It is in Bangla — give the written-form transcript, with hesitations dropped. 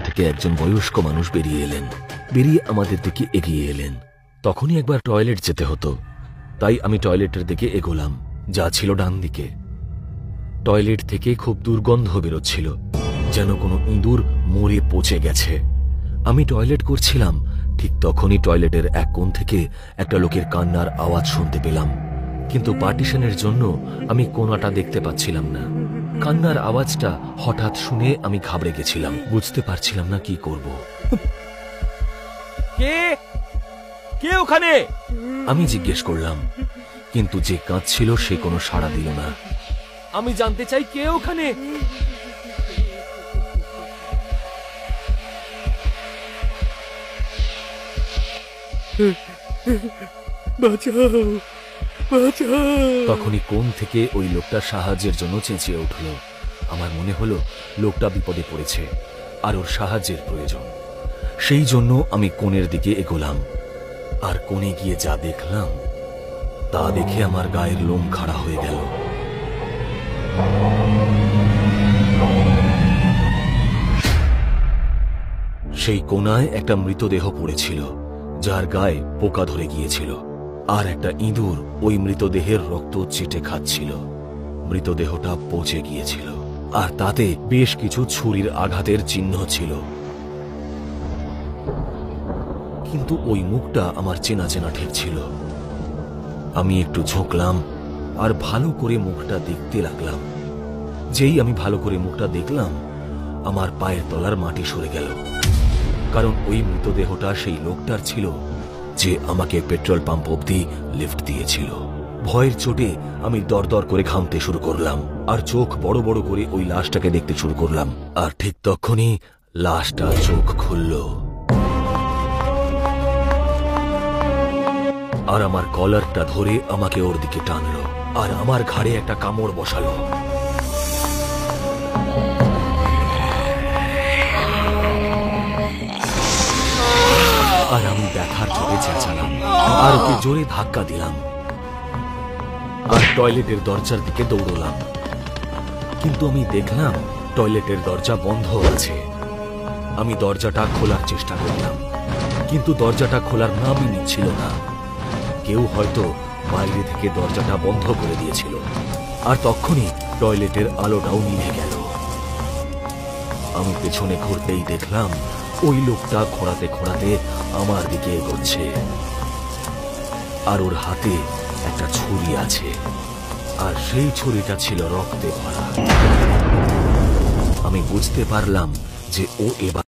থেকে একজন বয়স্ক মানুষ বেরিয়ে এলেন। বেরিয়ে আমাদের দিকে এগিয়ে এলেন। তখনই একবার টয়লেট যেতে হতো, তাই আমি টয়লেটের দিকে এগোলাম, যা ছিল ডান দিকে। টয়লেট থেকে খুব দুর্গন্ধ বেরোচ্ছিল, যেন কোনো ইঁদুর মরে পচে গেছে। আমি টয়লেট করছিলাম, ঠিক তখনই টয়লেটের এক কোণ থেকে একটা লোকের কান্নার আওয়াজ শুনতে পেলাম, কিন্তু পার্টিশনের জন্য আমি কোণাটা দেখতে পাচ্ছিলাম না। কান্নার আওয়াজটা হঠাৎ শুনে আমি ঘাবড়ে গেছিলাম, বুঝতে পারছিলাম না কি করব। কে কে ওখানে? আমি জিজ্ঞেস করলাম, কিন্তু যে কাঁদছিল সে কোনো সাড়া দিল না। আমি জানতে চাই কে ওখানে। তখনই কোণ থেকে ওই লোকটা সাহায্যের জন্য চেঁচিয়ে উঠল। আমার মনে হলো লোকটা বিপদে পড়েছে আর ওর সাহায্যের প্রয়োজন। সেই জন্য আমি কোণের দিকে এগোলাম, আর কোণে গিয়ে যা দেখলাম তা দেখে আমার গায়ের লোম খাড়া হয়ে গেল। সেই কোণায় একটা মৃতদেহ পড়েছিল, যার গায়ে পোকা ধরে গিয়েছিল, আর একটা ইঁদুর ওই মৃতদেহের রক্ত চেটে খাচ্ছিল। মৃতদেহটা পচে গিয়েছিল, আর তাতে বেশ কিছু ছুরির আঘাতের চিহ্ন ছিল। কিন্তু ওই মুখটা আমার চেনা চেনা ঠেকছিল। আমি একটু ঝুঁকলাম আর ভালো করে মুখটা দেখতে লাগলাম। যেই আমি ভালো করে মুখটা দেখলাম, আমার পায়ের তলার মাটি সরে গেল, কারণ ওই মৃতদেহটা সেই লোকটার ছিল যে আমাকে পেট্রোল পাম্প অবধি লিফট দিয়েছিল। ভয়ের চোটে আমি দরদর করে ঘামতে শুরু করলাম, আর চোখ বড় বড় করে ওই লাশটাকে দেখতে শুরু করলাম। আর ঠিক তখনই লাশটা চোখ খুলল, আর আমার কলারটা ধরে আমাকে ওর দিকে টানলো, আর আমার ঘাড়ে একটা কামড় বসালো। আর আমি ব্যথার চোটে চেঁচালাম, আর ওকে জোরে ধাক্কা দিলাম, আর টয়লেটের দরজার দিকে দৌড়লাম। কিন্তু আমি দেখলাম টয়লেটের দরজা বন্ধ আছে। আমি দরজাটা খোলার চেষ্টা করলাম, কিন্তু দরজাটা খোলার নামই নিচ্ছিল না। কেউ হয়তো বাইরে থেকে দরজাটা বন্ধ করে দিয়েছিল। আর তখনই টয়লেটের আলোটাও নিভে গেল। আমি পেছনে ঘুরতেই দেখলাম ওই লোকটা খোঁড়াতে খোঁড়াতে আমার দিকে এগোচ্ছে, আর ওর হাতে একটা ছুরি আছে, আর সেই ছুরিটা ছিল রক্তে ভরা। আমি বুঝতে পারলাম যে ও এবার